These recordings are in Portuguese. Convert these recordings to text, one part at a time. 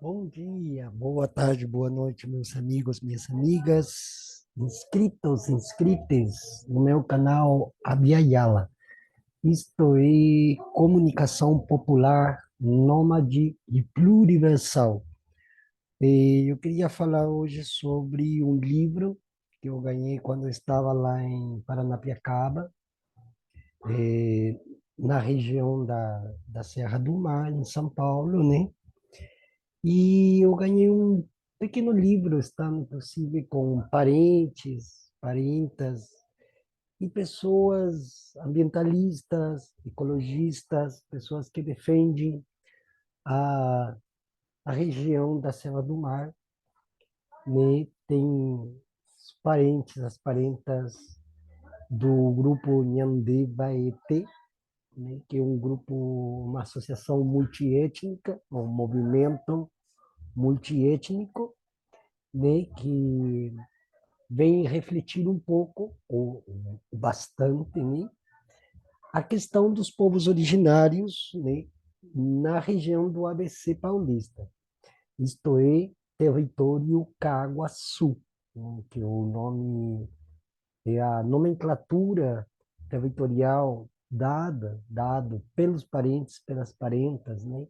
Bom dia, boa tarde, boa noite, meus amigos, minhas amigas, inscritos, inscritas no meu canal Abia Yala. Isto é comunicação popular, nômade e pluriversal. Eu queria falar hoje sobre um livro que eu ganhei quando eu estava lá em Paranapiacaba, eh, na região da Serra do Mar, em São Paulo, né? E eu ganhei um pequeno livro, está inclusive com parentes, parentas e pessoas ambientalistas, ecologistas, pessoas que defendem a, a região da Serra do Mar, né? Tem os parentes, as parentas do grupo Nhandê Baeté, né? Que é um grupo, uma associação multiétnica, um movimento multiétnico, né, que vem refletir um pouco, ou bastante, né, a questão dos povos originários, né, na região do ABC paulista, isto é, território Caaguaçu, né, que o nome é a nomenclatura territorial dado pelos parentes, pelas parentas, né,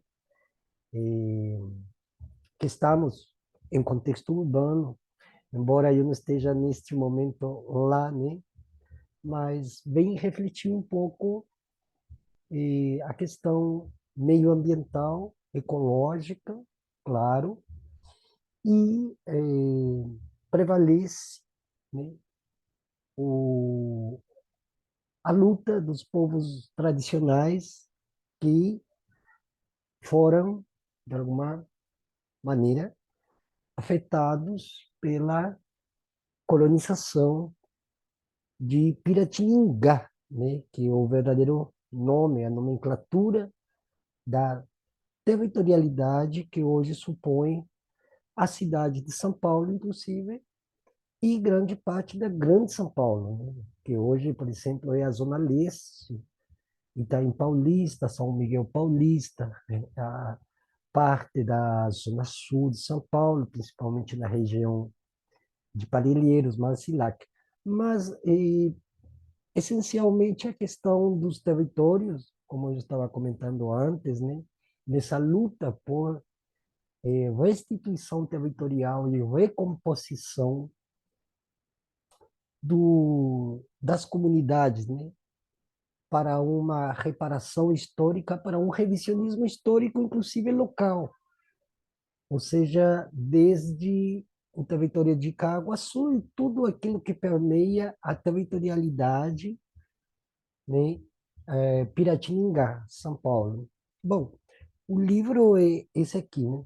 que estamos em contexto urbano, embora eu não esteja neste momento lá, né? Mas vem refletir um pouco a questão meioambiental, ecológica, claro, e prevalece, né, o, a luta dos povos tradicionais que foram, de alguma maneira, afetados pela colonização de Piratininga, né, que é o verdadeiro nome, a nomenclatura da territorialidade que hoje supõe a cidade de São Paulo, inclusive, e grande parte da Grande São Paulo, né, que hoje, por exemplo, é a Zona Leste, Itaim Paulista, São Miguel Paulista, né, a parte da Zona Sul de São Paulo, principalmente na região de Parelheiros, Marcilac. Mas essencialmente a questão dos territórios, como eu estava comentando antes, né? Nessa luta por restituição territorial e recomposição das comunidades, né? Para uma reparação histórica, para um revisionismo histórico, inclusive local, ou seja, desde o território de Caaguaçu e tudo aquilo que permeia a territorialidade, né? Piratininga, São Paulo. Bom, o livro é esse aqui, né?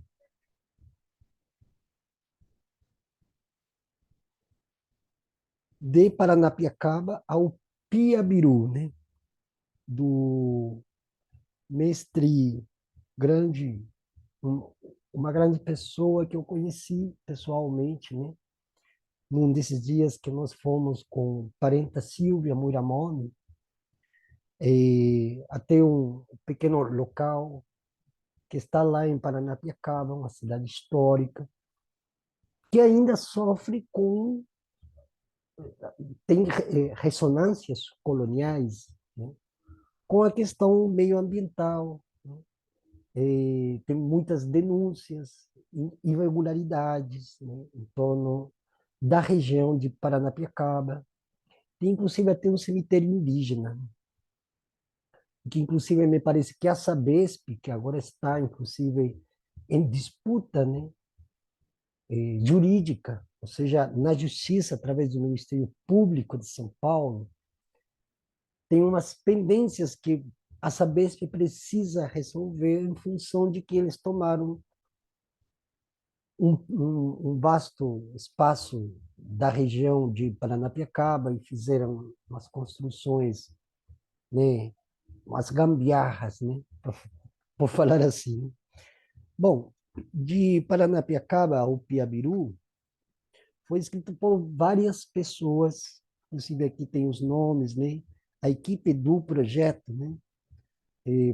De Paranapiacaba ao Piabiru, né? Do mestre grande, um, uma grande pessoa que eu conheci pessoalmente, né? Num desses dias que nós fomos com parenta Silvia Muramone, até um pequeno local que está lá em Paranapiacaba, uma cidade histórica, que ainda sofre com tem ressonâncias coloniais, né, com a questão meioambiental, né, tem muitas denúncias, irregularidades, né, em torno da região de Paranapiacaba. Tem inclusive até um cemitério indígena, que inclusive me parece que a Sabesp, que agora está inclusive em disputa, né, jurídica, ou seja, na justiça, através do Ministério Público de São Paulo, tem umas pendências que a Sabesp precisa resolver em função de que eles tomaram um vasto espaço da região de Paranapiacaba e fizeram umas construções, né, umas gambiarras, né, por falar assim. Bom, de Paranapiacaba ao Piabiru, foi escrito por várias pessoas, inclusive aqui tem os nomes, né? A equipe do projeto, né?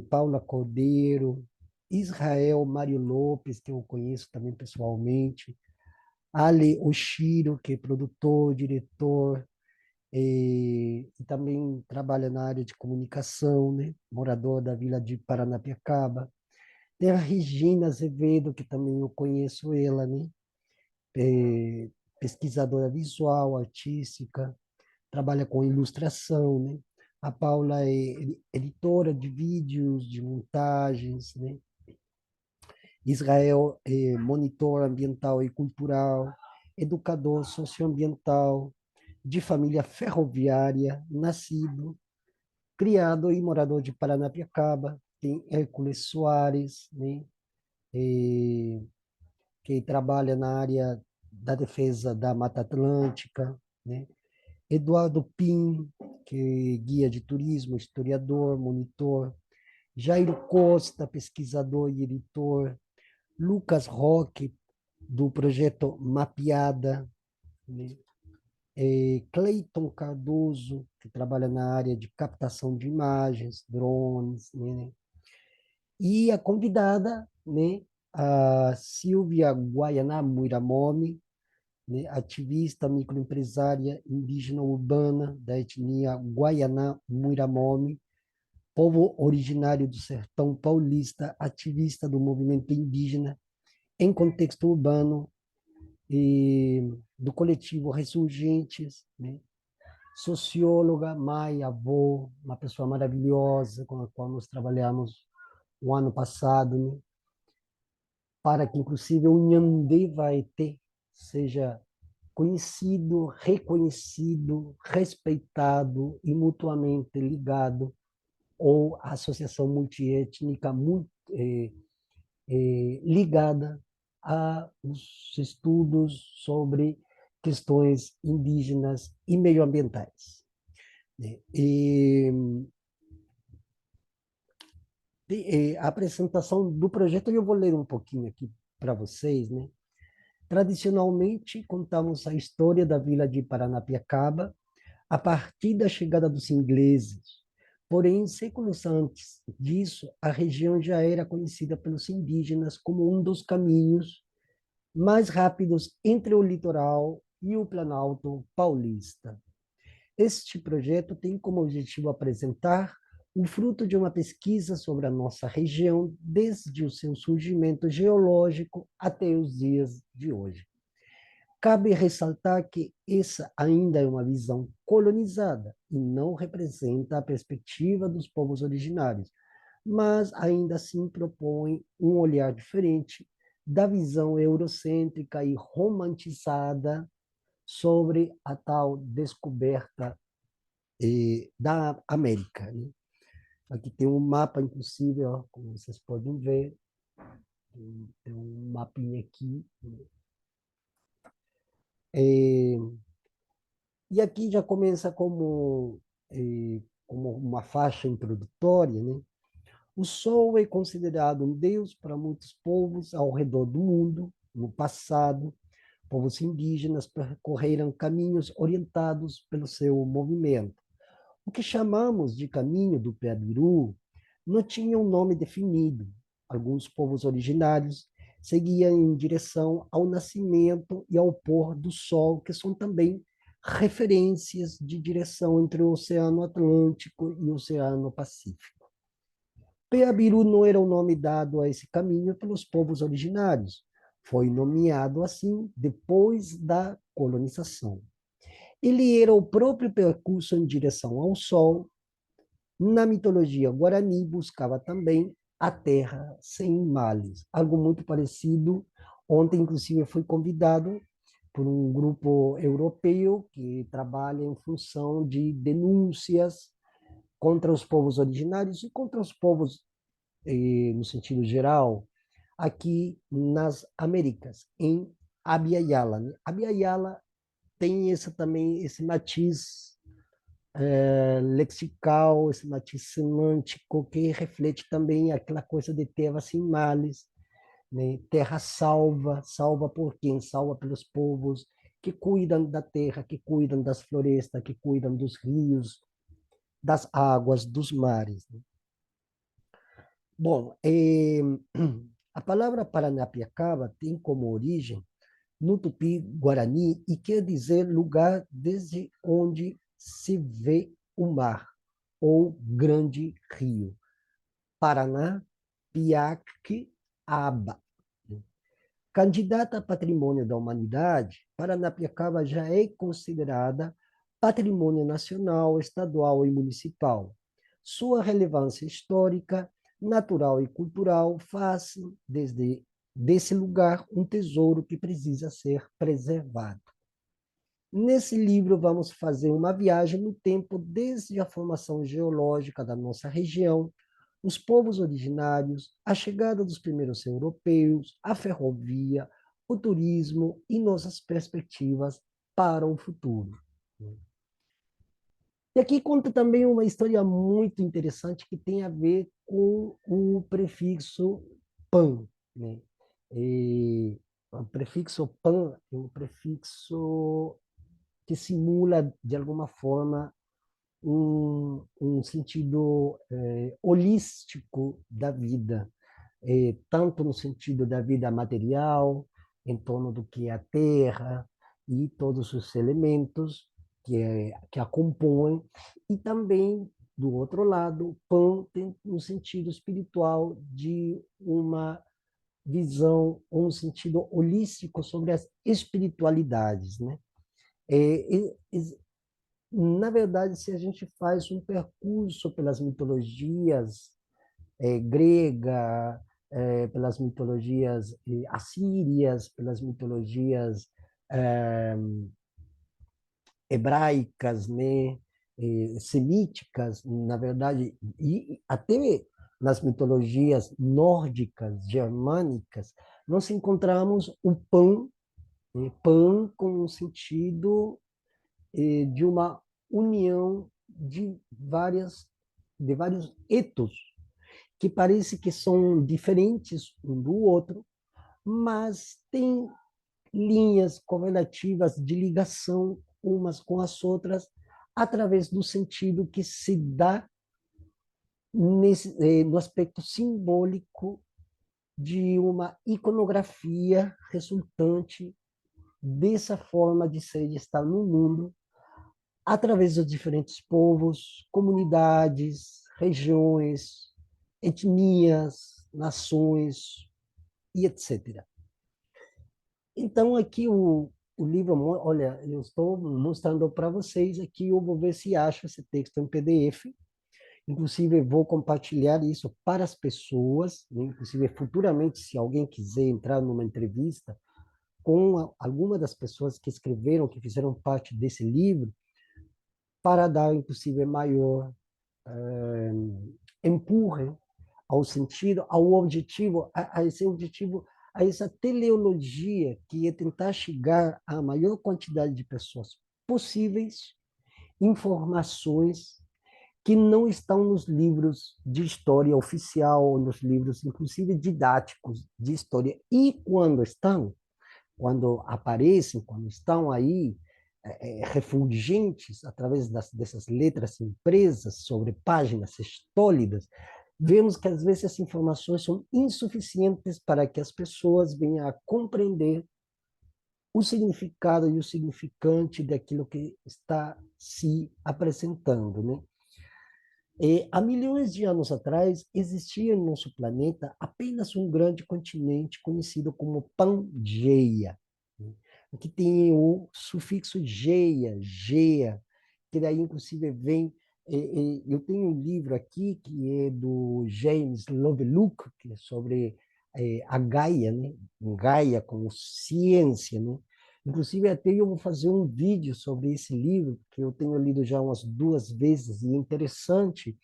Paula Cordeiro, Israel Mário Lopes, que eu conheço também pessoalmente, Ali Oshiro, que é produtor, diretor, e também trabalha na área de comunicação, né? Morador da vila de Paranapiacaba. Tem a Regina Azevedo, que também eu conheço ela, né? É, pesquisadora visual, artística, trabalha com ilustração, né? A Paula é editora de vídeos, de montagens, né? Israel é monitor ambiental e cultural, educador socioambiental, de família ferroviária, nascido, criado e morador de Paranapiacaba. Tem Hércules Soares, né? É, que trabalha na área da defesa da Mata Atlântica, né? Eduardo Pim, que é guia de turismo, historiador, monitor. Jairo Costa, pesquisador e editor. Lucas Roque, do projeto Mapeada, né? Cleiton Cardoso, que trabalha na área de captação de imagens, drones, né? E a convidada, né, a Silvia Guaianá Muiramomi, né, ativista microempresária indígena urbana da etnia Guaianá Muiramomi, povo originário do sertão paulista, ativista do movimento indígena em contexto urbano e do coletivo Ressurgentes, né? Socióloga, mãe, avó, uma pessoa maravilhosa com a qual nós trabalhamos o ano passado, né? Para que, inclusive, o Nhandê Vaeté seja conhecido, reconhecido, respeitado e mutuamente ligado, ou a associação multiétnica ligada aos estudos sobre questões indígenas e meioambientais, né? A apresentação do projeto eu vou ler um pouquinho aqui para vocês, né? Tradicionalmente, contamos a história da vila de Paranapiacaba a partir da chegada dos ingleses. Porém, séculos antes disso, a região já era conhecida pelos indígenas como um dos caminhos mais rápidos entre o litoral e o Planalto Paulista. Este projeto tem como objetivo apresentar o fruto de uma pesquisa sobre a nossa região desde o seu surgimento geológico até os dias de hoje. Cabe ressaltar que essa ainda é uma visão colonizada e não representa a perspectiva dos povos originários, mas ainda assim propõe um olhar diferente da visão eurocêntrica e romantizada sobre a tal descoberta da América, né? Aqui tem um mapa, inclusive, ó, como vocês podem ver, tem um mapinha aqui. É, e aqui já começa como uma faixa introdutória, né? O Sol é considerado um deus para muitos povos ao redor do mundo. No passado, povos indígenas percorreram caminhos orientados pelo seu movimento. O que chamamos de caminho do Peabiru não tinha um nome definido. Alguns povos originários seguiam em direção ao nascimento e ao pôr do sol, que são também referências de direção entre o Oceano Atlântico e o Oceano Pacífico. Peabiru não era o nome dado a esse caminho pelos povos originários. Foi nomeado assim depois da colonização. Ele era o próprio percurso em direção ao sol. Na mitologia guarani, buscava também a terra sem males, algo muito parecido. Ontem, inclusive, eu fui convidado por um grupo europeu que trabalha em função de denúncias contra os povos originários e contra os povos, no sentido geral, aqui nas Américas, em Abya Yala, né? Abya Yala tem também esse matiz lexical, esse matiz semântico que reflete também aquela coisa de terra sem males, né? Terra salva, salva por quem? Salva pelos povos que cuidam da terra, que cuidam das florestas, que cuidam dos rios, das águas, dos mares, né? Bom, a palavra Paranapiacaba tem como origem no Tupi-Guarani e quer dizer lugar desde onde se vê o mar, ou grande rio. Paraná, Piaque, Aba. Candidata a Patrimônio da Humanidade, Paranapiacaba já é considerada patrimônio nacional, estadual e municipal. Sua relevância histórica, natural e cultural faz desde desse lugar um tesouro que precisa ser preservado. Nesse livro, vamos fazer uma viagem no tempo desde a formação geológica da nossa região, os povos originários, a chegada dos primeiros europeus, a ferrovia, o turismo e nossas perspectivas para o futuro. E aqui conta também uma história muito interessante que tem a ver com o prefixo pan, né? E o prefixo pan é um prefixo que simula, de alguma forma, um sentido holístico da vida, tanto no sentido da vida material, em torno do que é a terra e todos os elementos que a compõem, e também, do outro lado, Pan tem um sentido espiritual de uma visão, um sentido holístico sobre as espiritualidades, né? É, na verdade, se a gente faz um percurso pelas mitologias grega, pelas mitologias assírias, pelas mitologias eh, hebraicas, né, semíticas, na verdade, e até nas mitologias nórdicas, germânicas, nós encontramos o pão, né, pão com um sentido de uma união de vários etos que parece que são diferentes um do outro, mas têm linhas correlativas de ligação umas com as outras através do sentido que se dá no aspecto simbólico de uma iconografia resultante dessa forma de ser e estar no mundo através dos diferentes povos, comunidades, regiões, etnias, nações e etc. Então, aqui o livro, olha, eu estou mostrando para vocês aqui, eu vou ver se acho esse texto em PDF. Inclusive, vou compartilhar isso para as pessoas, né? Inclusive, futuramente, se alguém quiser entrar numa entrevista com alguma das pessoas que escreveram, que fizeram parte desse livro, para dar, inclusive, maior empurre ao sentido, ao objetivo, a esse objetivo, a essa teleologia que é tentar chegar à maior quantidade de pessoas possíveis, informações que não estão nos livros de história oficial, nos livros, inclusive, didáticos de história. E quando estão, quando aparecem, quando estão aí refulgentes através dessas letras impressas sobre páginas estólidas, vemos que às vezes essas informações são insuficientes para que as pessoas venham a compreender o significado e o significante daquilo que está se apresentando, né? Há milhões de anos atrás, existia no nosso planeta apenas um grande continente conhecido como Pangeia, né? Que tem o sufixo geia, gea, que daí inclusive vem. Eu tenho um livro aqui que é do James Lovelock, que é sobre a Gaia, né? Gaia como ciência, né? Inclusive, até eu vou fazer um vídeo sobre esse livro, que eu tenho lido já umas 2 vezes, e é interessante,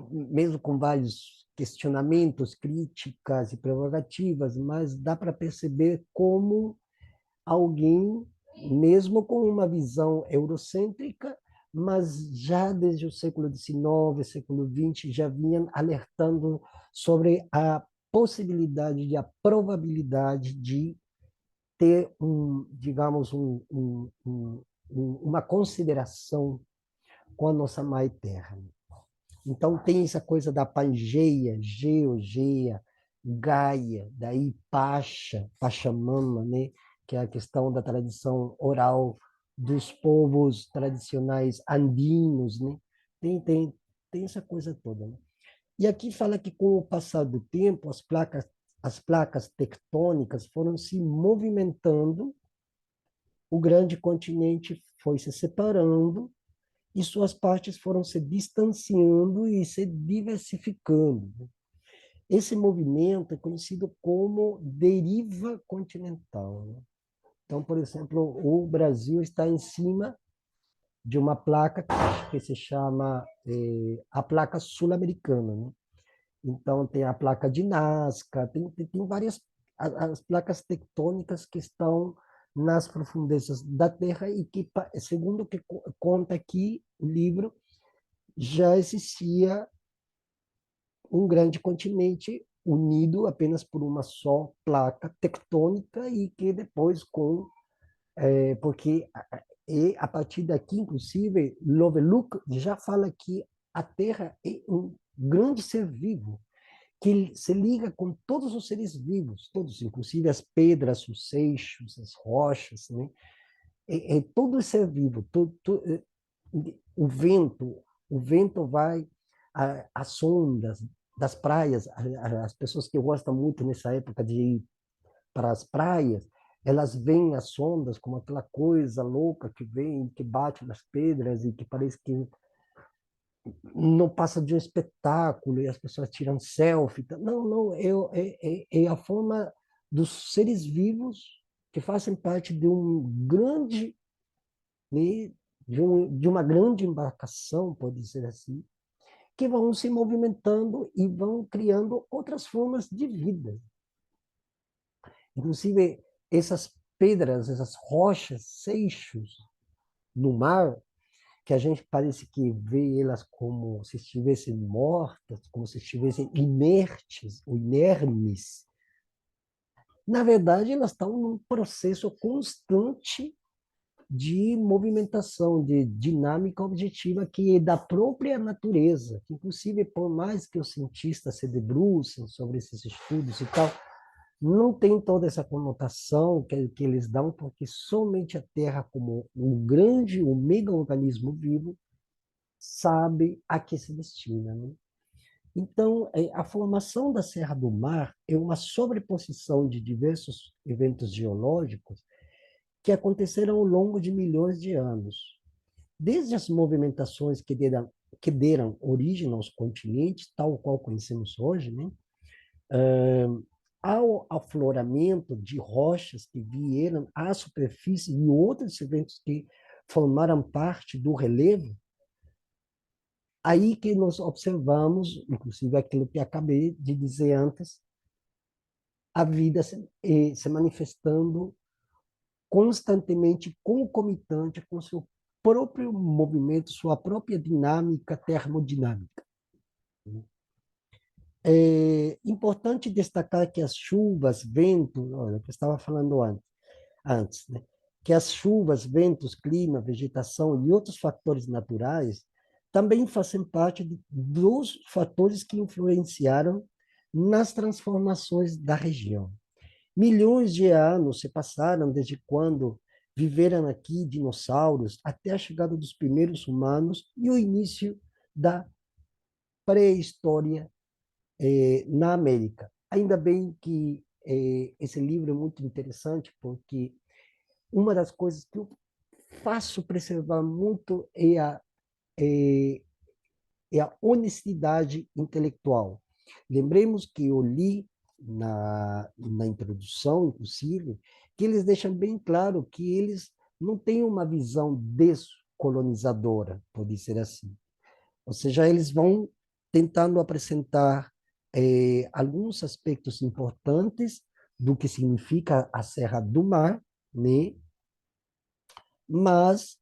mesmo com vários questionamentos, críticas e prerrogativas, mas dá para perceber como alguém, mesmo com uma visão eurocêntrica, mas já desde o século XIX, século XX, já vinha alertando sobre a possibilidade e a probabilidade de ter digamos, uma consideração com a nossa mãe terra. Então, tem essa coisa da Pangeia, Geogeia, Gaia, daí Pacha, Pachamama, né? Que é a questão da tradição oral dos povos tradicionais andinos, né? Tem, tem, tem essa coisa toda, né? E aqui fala que com o passar do tempo, as placas tectônicas foram se movimentando, o grande continente foi se separando e suas partes foram se distanciando e se diversificando. Esse movimento é conhecido como deriva continental, né? Então, por exemplo, o Brasil está em cima de uma placa que se chama a placa sul-americana, né? Então, tem a placa de Nazca, tem várias as placas tectônicas que estão nas profundezas da Terra e que, segundo o que conta aqui o livro, já existia um grande continente unido apenas por uma só placa tectônica e que depois porque e a partir daqui, inclusive, Lovelock já fala que a Terra é um grande ser vivo que se liga com todos os seres vivos, todos, inclusive as pedras, os seixos, as rochas, né? Todo ser vivo, o vento, o vento vai às ondas das praias, as pessoas que gostam muito nessa época de ir para as praias, elas veem as ondas como aquela coisa louca que vem, que bate nas pedras e que parece que não passa de um espetáculo e as pessoas tiram selfie. Não, não, é a forma dos seres vivos que fazem parte de um grande, né, de uma grande embarcação, pode dizer assim, que vão se movimentando e vão criando outras formas de vida. Inclusive, essas pedras, essas rochas, seixos no mar, que a gente parece que vê elas como se estivessem mortas, como se estivessem inertes ou inermes. Na verdade, elas estão num processo constante de movimentação, de dinâmica objetiva que é da própria natureza. Inclusive, por mais que os cientistas se debrucem sobre esses estudos e tal, não tem toda essa conotação que eles dão, porque somente a Terra, como um grande, um mega organismo vivo, sabe a que se destina, né? Então, a formação da Serra do Mar é uma sobreposição de diversos eventos geológicos que aconteceram ao longo de milhões de anos. Desde as movimentações que deram origem aos continentes, tal qual conhecemos hoje, né? Ao afloramento de rochas que vieram à superfície e outros eventos que formaram parte do relevo, aí que nós observamos, inclusive aquilo que acabei de dizer antes, a vida se manifestando constantemente concomitante com seu próprio movimento, sua própria dinâmica termodinâmica. É importante destacar que as chuvas, ventos, olha, que eu estava falando antes, né? Que as chuvas, ventos, clima, vegetação e outros fatores naturais também fazem parte dos fatores que influenciaram nas transformações da região. Milhões de anos se passaram desde quando viveram aqui dinossauros até a chegada dos primeiros humanos e o início da pré-história na América. Ainda bem que esse livro é muito interessante, porque uma das coisas que eu faço preservar muito é, é a honestidade intelectual. Lembremos que eu li na introdução, inclusive, que eles deixam bem claro que eles não têm uma visão descolonizadora, pode ser assim. Ou seja, eles vão tentando apresentar alguns aspectos importantes do que significa a Serra do Mar, né? Mas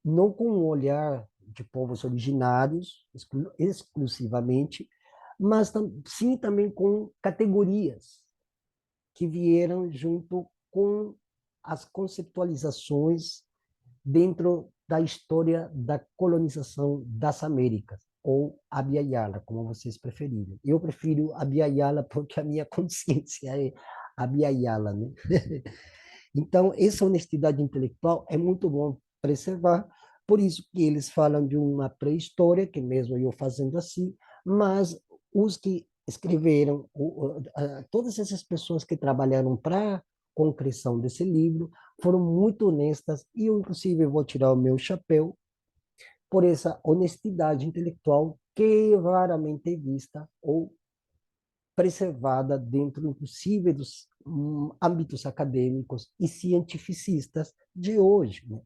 não com um olhar de povos originários, exclusivamente, mas sim também com categorias que vieram junto com as conceptualizações dentro da história da colonização das Américas, ou Abya Yala, como vocês preferirem. Eu prefiro Abya Yala porque a minha consciência é Abya Yala, né? Então, essa honestidade intelectual é muito bom preservar, por isso que eles falam de uma pré-história, que mesmo eu fazendo assim, mas os que escreveram, todas essas pessoas que trabalharam para a concreção desse livro, foram muito honestas, e eu, inclusive, vou tirar o meu chapéu por essa honestidade intelectual que raramente é vista ou preservada dentro, inclusive, dos âmbitos acadêmicos e cientificistas de hoje, né?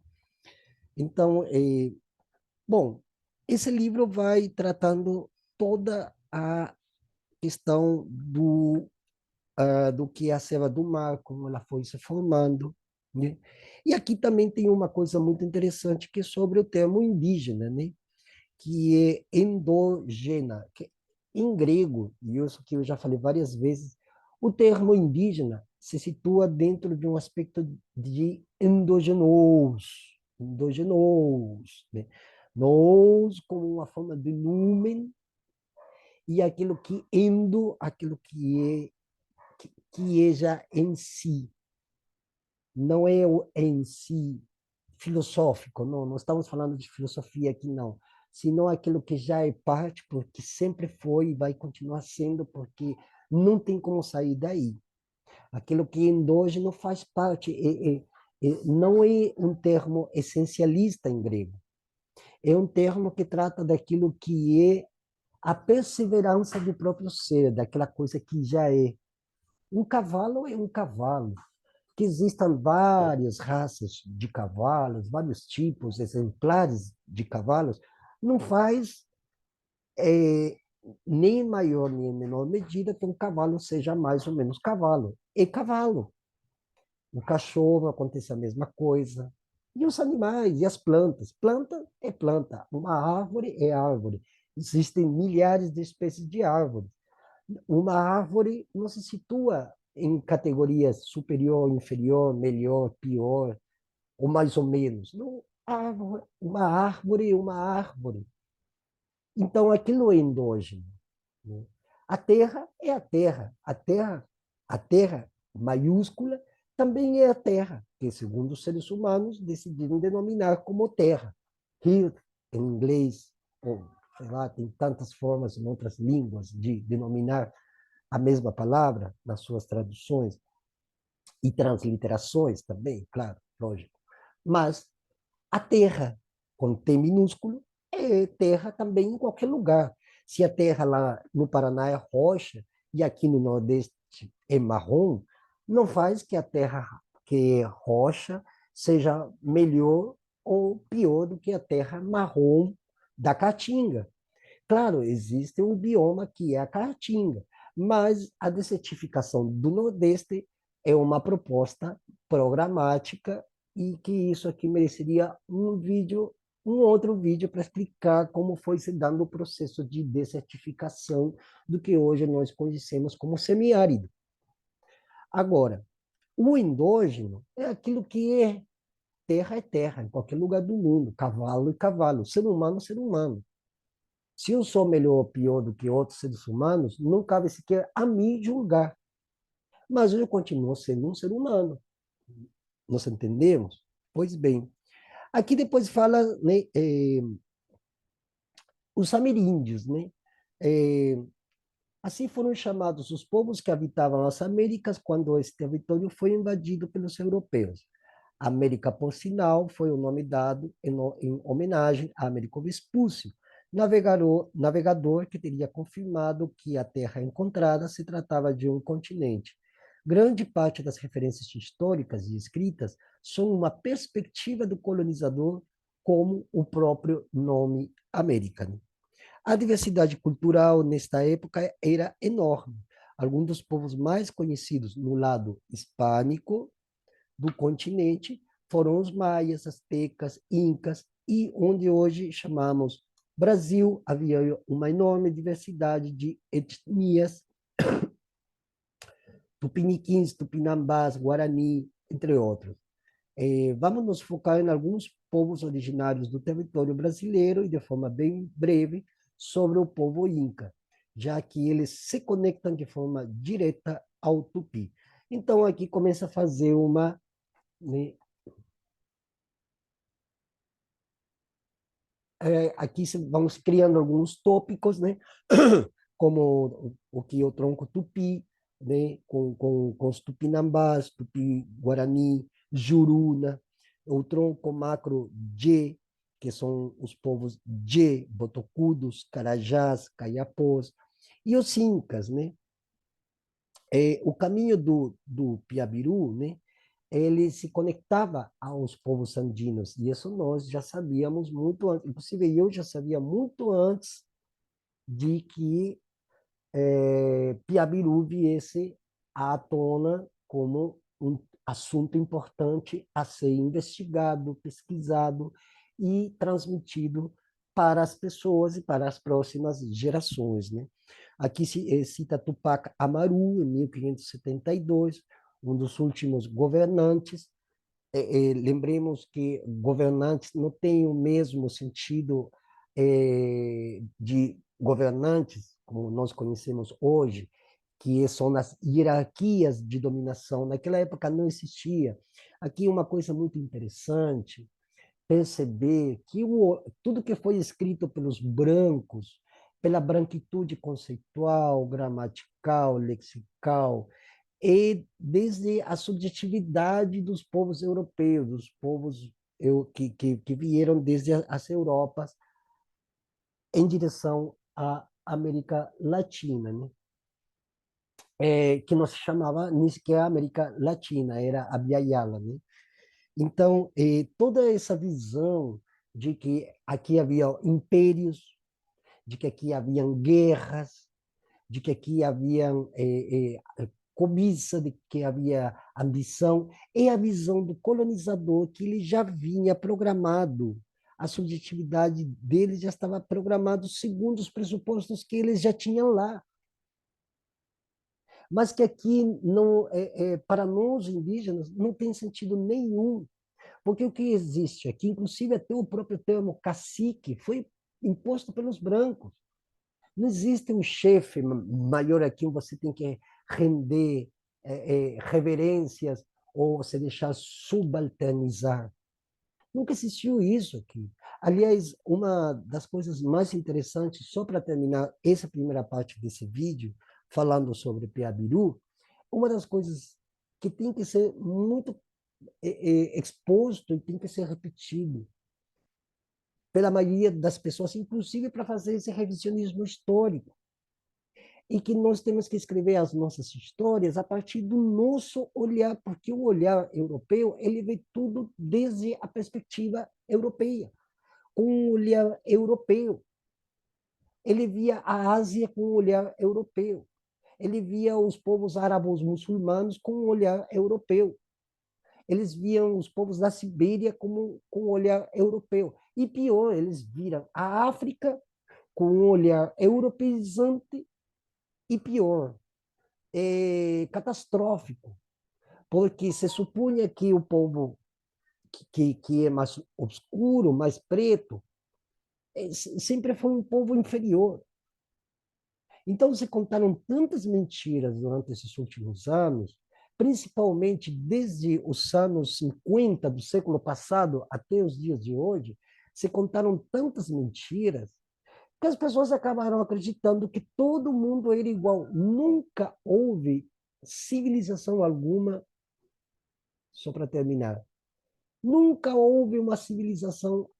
Então, bom, esse livro vai tratando toda a questão do que é a selva do mar, como ela foi se formando, né? E aqui também tem uma coisa muito interessante que é sobre o termo indígena, né? Que é endógena, que em grego, e isso que eu já falei várias vezes, o termo indígena se situa dentro de um aspecto de endogenos, né? Nós, como uma forma de lumen, e aquilo que aquilo que é já em si, não é o em si filosófico, não estamos falando de filosofia aqui, não, senão aquilo que já é parte, porque sempre foi e vai continuar sendo, porque não tem como sair daí. Aquilo que é endógeno faz parte, não é um termo essencialista em grego, é um termo que trata daquilo que é a perseverança do próprio ser, daquela coisa que já é. Um cavalo é um cavalo, que existam várias raças de cavalos, vários tipos, exemplares de cavalos, não faz nem em maior nem em menor medida que um cavalo seja mais ou menos cavalo. É cavalo. O cachorro acontece a mesma coisa. E os animais, e as plantas. Planta é planta. Uma árvore é árvore. Existem milhares de espécies de árvores. Uma árvore não se situa em categorias superior, inferior, melhor, pior, ou mais ou menos. Não, uma árvore é uma árvore. Então, aquilo é endógeno, né? A terra é a terra. A terra maiúscula também é a terra, que segundo os seres humanos decidiram denominar como terra. Earth, em inglês, ou sei lá, tem tantas formas em outras línguas de denominar a mesma palavra nas suas traduções e transliterações também, claro, lógico. Mas a terra, com T minúsculo, é terra também em qualquer lugar. Se a terra lá no Paraná é rocha e aqui no Nordeste é marrom, não faz que a terra que é rocha seja melhor ou pior do que a terra marrom da Caatinga. Claro, existe um bioma que é a Caatinga, mas a desertificação do Nordeste é uma proposta programática e que isso aqui mereceria um outro vídeo para explicar como foi se dando o processo de desertificação do que hoje nós conhecemos como semiárido. Agora, o endógeno é aquilo que é terra, em qualquer lugar do mundo, cavalo e cavalo, ser humano. Se eu sou melhor ou pior do que outros seres humanos, não cabe sequer a mim julgar. Mas eu continuo sendo um ser humano. Nós entendemos? Pois bem. Aqui depois fala, né, os ameríndios, né? É, assim foram chamados os povos que habitavam as Américas quando esse território foi invadido pelos europeus. América, por sinal, foi o nome dado em homenagem a Américo Vespúcio, navegador que teria confirmado que a terra encontrada se tratava de um continente. Grande parte das referências históricas e escritas são uma perspectiva do colonizador, como o próprio nome América. A diversidade cultural nesta época era enorme. Alguns dos povos mais conhecidos no lado hispânico do continente foram os maias, astecas, incas, e onde hoje chamamos Brasil, havia uma enorme diversidade de etnias, tupiniquins, tupinambás, guarani, entre outros. Vamos nos focar em alguns povos originários do território brasileiro e, de forma bem breve, sobre o povo Inca, já que eles se conectam de forma direta ao Tupi. Então, aqui começa a fazer uma, né, aqui vamos criando alguns tópicos, né? Como o que é o tronco tupi, né? Com os tupinambás, tupi-guarani, juruna, o tronco macro Dje, que são os povos Dje, botocudos, carajás, caiapós, e os incas, né? O caminho do Piabiru, né? Ele se conectava aos povos andinos, e isso nós já sabíamos muito antes, inclusive eu já sabia muito antes de que Piabiru viesse à tona como um assunto importante a ser investigado, pesquisado e transmitido para as pessoas e para as próximas gerações, né? Aqui se cita Tupac Amaru, em 1572, um dos últimos governantes. Lembremos que governantes não tem o mesmo sentido de governantes, como nós conhecemos hoje, que são nas hierarquias de dominação. Naquela época não existia. Aqui uma coisa muito interessante, perceber que tudo que foi escrito pelos brancos, pela branquitude conceitual, gramatical, lexical, e desde a subjetividade dos povos europeus, dos povos que vieram desde as Europas em direção à América Latina, né? Que não se chamava nem sequer América Latina, era a Yala, né? Então, toda essa visão de que aqui havia impérios, de que aqui haviam guerras, de que aqui havia cobiça, de que havia ambição, e a visão do colonizador que ele já vinha programado. A subjetividade dele já estava programado segundo os pressupostos que eles já tinham lá. Mas que aqui, não, para nós indígenas, não tem sentido nenhum. Porque o que existe aqui, inclusive até o próprio termo cacique, foi imposto pelos brancos. Não existe um chefe maior a quem você tem que render reverências ou se deixar subalternizar. Nunca existiu isso aqui. Aliás, uma das coisas mais interessantes, só para terminar essa primeira parte desse vídeo, falando sobre Piabiru, uma das coisas que tem que ser muito exposto e tem que ser repetido pela maioria das pessoas, inclusive para fazer esse revisionismo histórico. E que nós temos que escrever as nossas histórias a partir do nosso olhar, porque o olhar europeu, ele vê tudo desde a perspectiva europeia, com um olhar europeu. Ele via a Ásia com um olhar europeu. Ele via os povos árabes muçulmanos com um olhar europeu. Eles viam os povos da Sibéria com um olhar europeu. E pior, eles viram a África com um olhar europeizante e pior, catastrófico, porque se supunha que o povo que é mais obscuro, mais preto, sempre foi um povo inferior. Então, se contaram tantas mentiras durante esses últimos anos, principalmente desde os anos 50 do século passado até os dias de hoje, se contaram tantas mentiras que as pessoas acabaram acreditando que todo mundo era igual. Nunca houve civilização alguma, só para terminar, nunca houve uma civilização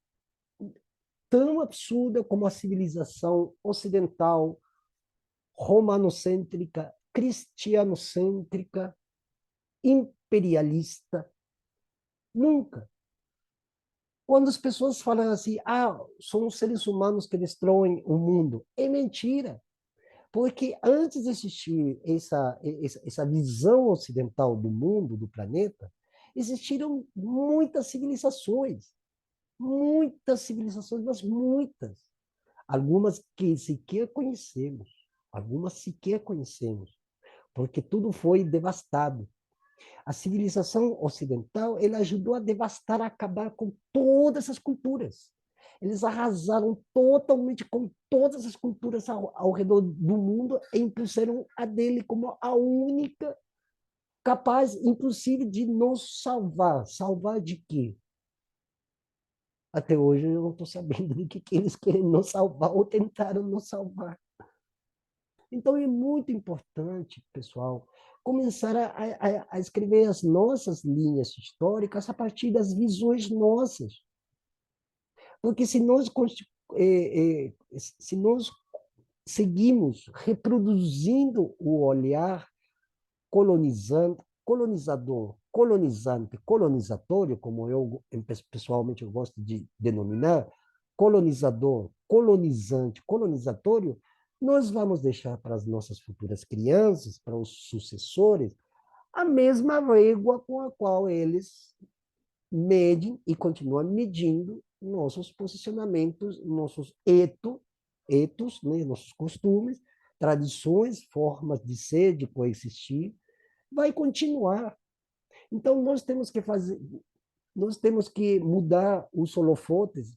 tão absurda como a civilização ocidental, romanocêntrica, cristianocêntrica, imperialista. Nunca. Quando as pessoas falam assim, são os seres humanos que destroem o mundo, é mentira. Porque antes de existir essa visão ocidental do mundo, do planeta, existiram muitas civilizações, mas muitas. Algumas que sequer conhecemos, porque tudo foi devastado. A civilização ocidental, ela ajudou a devastar, a acabar com todas as culturas. Eles arrasaram totalmente com todas as culturas ao redor do mundo e impuseram a dele como a única capaz, inclusive, de nos salvar. Salvar de quê? Até hoje eu não estou sabendo de que eles querem nos salvar ou tentaram nos salvar. Então é muito importante, pessoal, começar a escrever as nossas linhas históricas a partir das visões nossas. Porque se nós seguimos reproduzindo o olhar colonizante, colonizador, colonizante, colonizatório, como eu pessoalmente eu gosto de denominar, colonizador, colonizante, colonizatório, nós vamos deixar para as nossas futuras crianças, para os sucessores, a mesma régua com a qual eles medem e continuam medindo nossos posicionamentos, nossos etos, né, nossos costumes, tradições, formas de ser, de coexistir, vai continuar. Então, nós temos que mudar os holofotes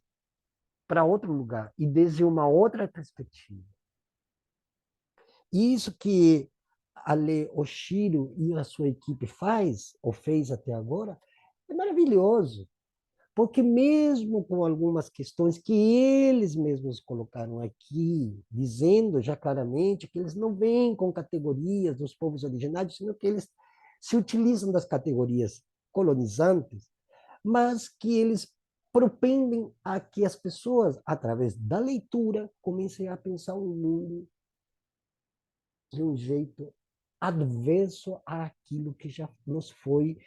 para outro lugar e desde uma outra perspectiva. Isso que Ale Oshiro e a sua equipe faz, ou fez até agora, é maravilhoso. Porque mesmo com algumas questões que eles mesmos colocaram aqui, dizendo já claramente que eles não vêm com categorias dos povos originários, sino que eles se utilizam das categorias colonizantes, mas que eles propendem a que as pessoas, através da leitura, comecem a pensar o mundo de um jeito adverso àquilo que já nos foi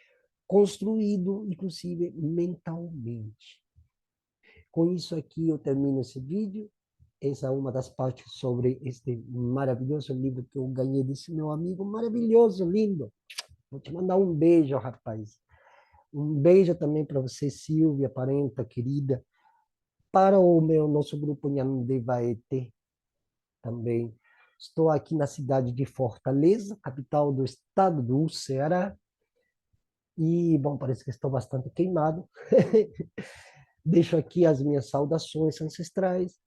construído, inclusive mentalmente. Com isso aqui eu termino esse vídeo. Essa é uma das partes sobre este maravilhoso livro que eu ganhei desse meu amigo maravilhoso, lindo. Vou te mandar um beijo, rapaz. Um beijo também para você, Silvia, parenta querida. Para o nosso grupo Nhandevaete também. Estou aqui na cidade de Fortaleza, capital do estado do Ceará. E, bom, parece que estou bastante queimado. Deixo aqui as minhas saudações ancestrais.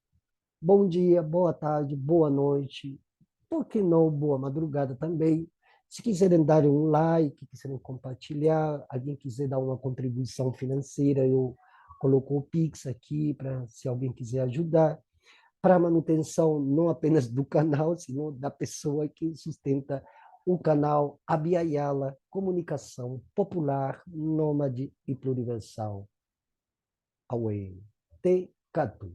Bom dia, boa tarde, boa noite. Por que não boa madrugada também? Se quiserem dar um like, quiserem compartilhar, alguém quiser dar uma contribuição financeira, eu coloco o Pix aqui para se alguém quiser ajudar, para a manutenção não apenas do canal, sino da pessoa que sustenta o canal Abiayala, comunicação popular, nômade e pluriversal. Away. Te Catu.